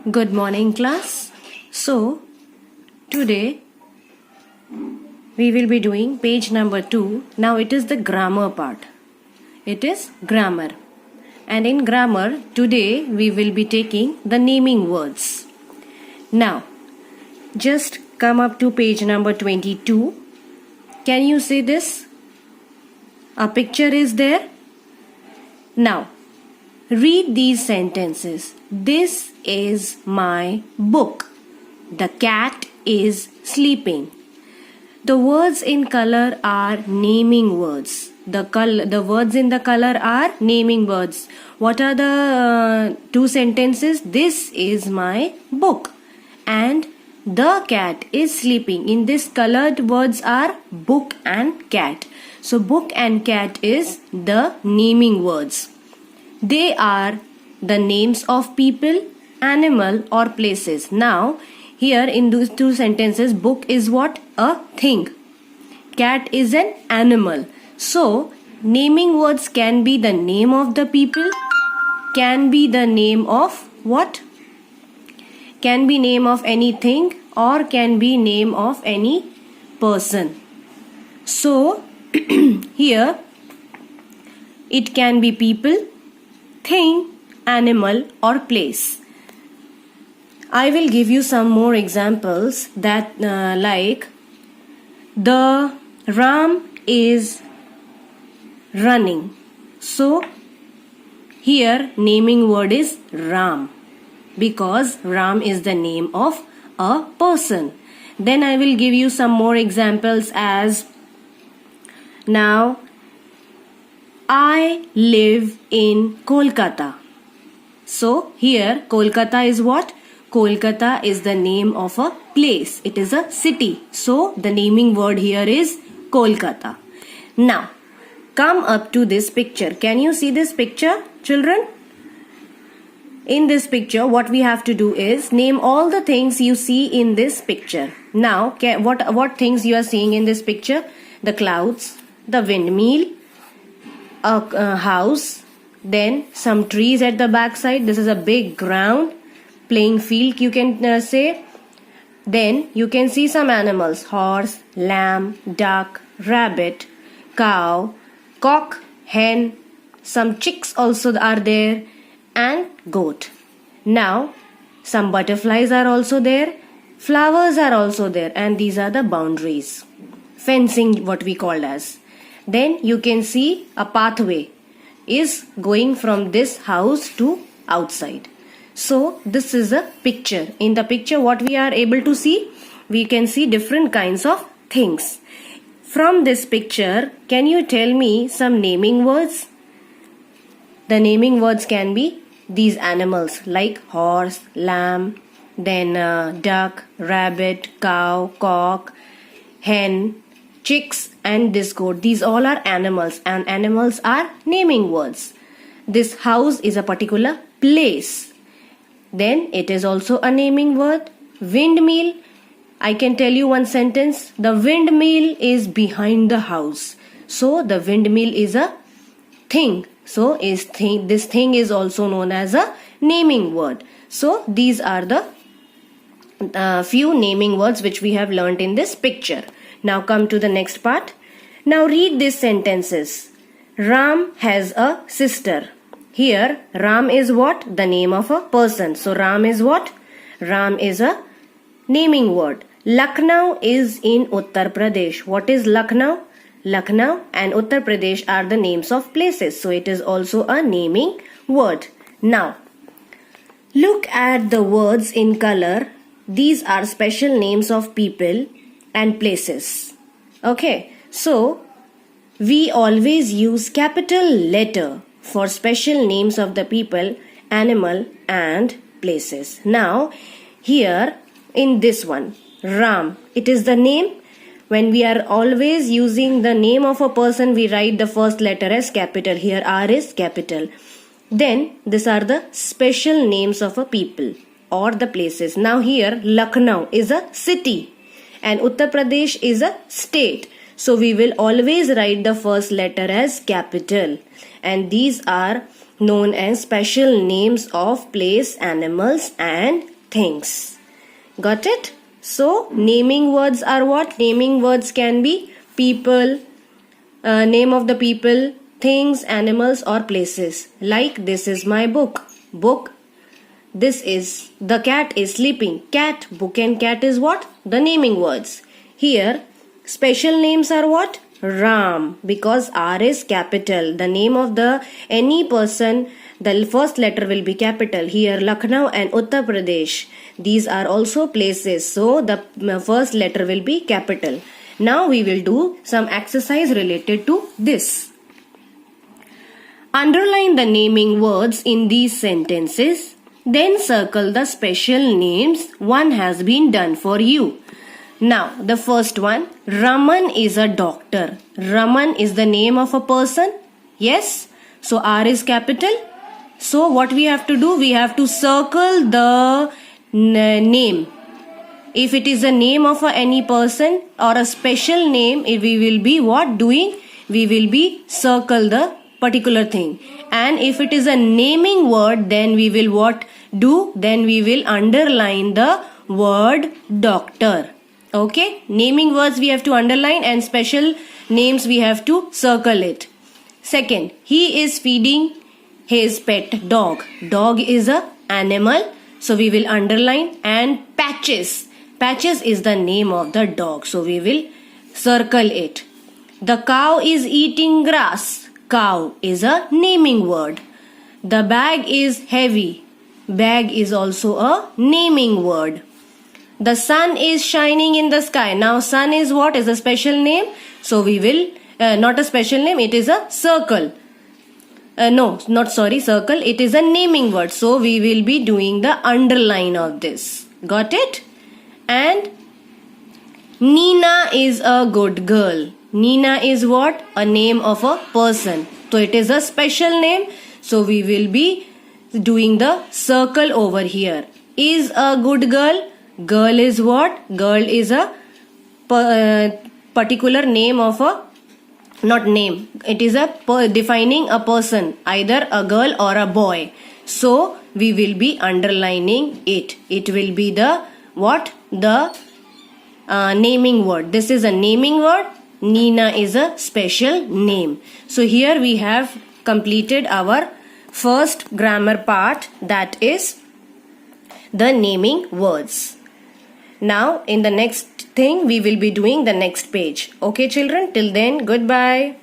Good morning, class. So, today we will be doing page number 2. Now, it is the grammar part. It is grammar. And in grammar, today we will be taking the naming words. Now, just come up to page number 22. Can you see this? A picture is there. Now, read these sentences. This is my book. The cat is sleeping. The words in color are naming words. The words in the color are naming words. What are the two sentences? This is my book. And the cat is sleeping. In this colored words are book and cat. So book and cat is the naming words. They are the names of people, animal or places. Now, here in those two sentences, book is what? A thing. Cat is an animal. So, naming words can be the name of the people, can be the name of what? Can be name of anything or can be name of any person. So, here it can be people, thing, animal or place. I will give you some more examples that like the Ram is running. So here naming word is Ram because Ram is the name of a person. Then I will give you some more examples as now I live in Kolkata. So here Kolkata is what? Kolkata is the name of a place. It is a city. So the naming word here is Kolkata. Now come up to this picture. Can you see this picture, children? In this picture, what we have to do is name all the things you see in this picture. Now, what things you are seeing in this picture? The clouds, the windmill, a house, then some trees at the back side. This is a big ground, playing field you can say. Then you can see some animals: horse, lamb, duck, rabbit, cow, cock, hen, some chicks also are there, and goat. Now some butterflies are also there, flowers are also there, and these are the boundaries, fencing what we call as. Then you can see a pathway is going from this house to outside. So this is a picture. In the picture what we are able to see? We can see different kinds of things. From this picture, can you tell me some naming words? The naming words can be these animals like horse, lamb, then duck, rabbit, cow, cock, hen, chicks and this goat. These all are animals and animals are naming words. This house is a particular place. Then it is also a naming word. Windmill. I can tell you one sentence. The windmill is behind the house. So the windmill is a thing. So this thing is also known as a naming word. So these are the few naming words which we have learnt in this picture. Now come to the next part. Now read these sentences. Ram has a sister. Here Ram is what? The name of a person. So Ram is what? Ram is a naming word. Lucknow is in Uttar Pradesh. What is Lucknow? Lucknow and Uttar Pradesh are the names of places. So it is also a naming word. Now look at the words in color. These are special names of people and places. Okay, so we always use capital letter for special names of the people, animal and places. Now here in this one, Ram, it is the name. When we are always using the name of a person, we write the first letter as capital. Here R is capital. Then these are the special names of a people or the places. Now here Lucknow is a city and Uttar Pradesh is a state. So we will always write the first letter as capital. And these are known as special names of place, animals and things. Got it? So, naming words are what? Naming words can be people, name of the people, things, animals or places. Like this is my book. Book. This is the cat is sleeping. Cat. Book and cat is what? The naming words. Here, special names are what? Ram, because R is capital. The name of the any person, the first letter will be capital. Here Lucknow and Uttar Pradesh, these are also places, so the first letter will be capital. Now we will do some exercise related to this. Underline the naming words in these sentences, then circle the special names. One has been done for you. Now, the first one, Raman is a doctor. Raman is the name of a person. Yes. So, R is capital. So, what we have to do? We have to circle the name. If it is a name of any person or a special name, we will be what doing? We will be circle the particular thing. And if it is a naming word, then we will what do? Then we will underline the word doctor. Okay, naming words we have to underline and special names we have to circle it. Second, he is feeding his pet dog. Dog is a animal, so we will underline. And Patches. Patches is the name of the dog, so we will circle it. The cow is eating grass. Cow is a naming word. The bag is heavy. Bag is also a naming word. The sun is shining in the sky. Now sun is what? Is a special name. So we will, not a special name, it is a circle. Circle. It is a naming word. So we will be doing the underline of this. Got it? And Nina is a good girl. Nina is what? A name of a person. So it is a special name. So we will be doing the circle over here. Is a good girl. Girl is what? Girl is a particular name of a, not name. It is a defining a person, either a girl or a boy. So we will be underlining it. It will be the what? The naming word. This is a naming word. Nina is a special name. So here we have completed our first grammar part, that is the naming words. Now in the next thing we will be doing the next page. Okay children, till then goodbye.